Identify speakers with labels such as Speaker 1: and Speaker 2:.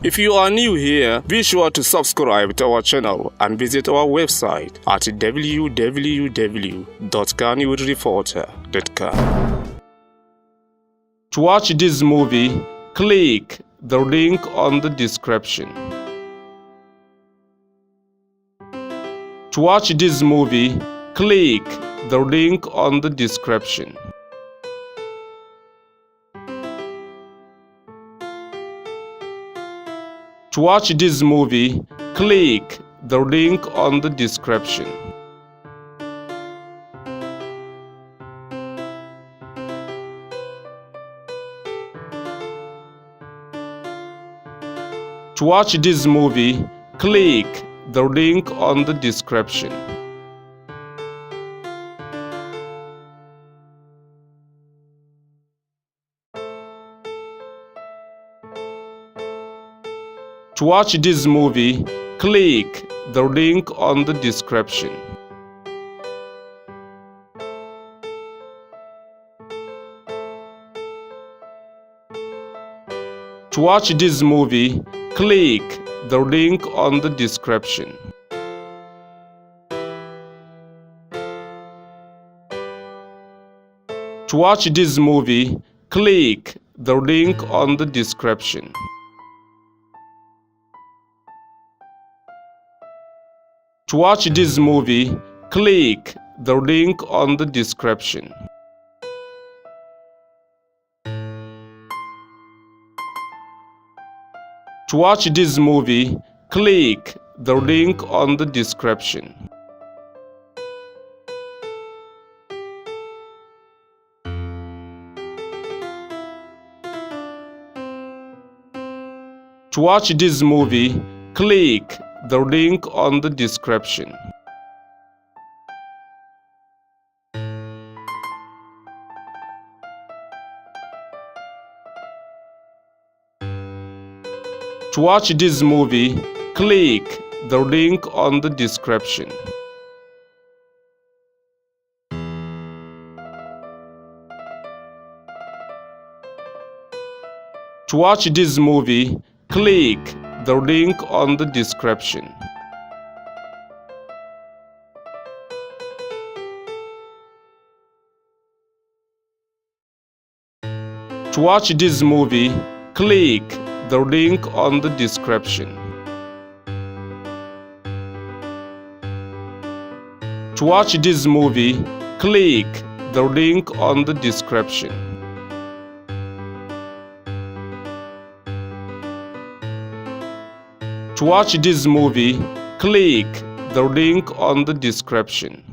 Speaker 1: If you are new here, be sure to subscribe to our channel and visit our website at www.kannywoodreporter.com. To watch this movie, click the link on the description. To watch this movie, click the link on the description. To watch this movie, click the link on the description. To watch this movie, click the link on the description. To watch this movie, click the link on the description. To watch this movie, click the link on the description. To watch this movie, click the link on the description. To watch this movie, click the link on the description. To watch this movie, click the link on the description. To watch this movie, click the link on the description. To watch this movie, click the link on the description. To watch this movie, click the link on the description. To watch this movie, click the link on the description. To watch this movie, click the link on the description. To watch this movie, click the link on the description.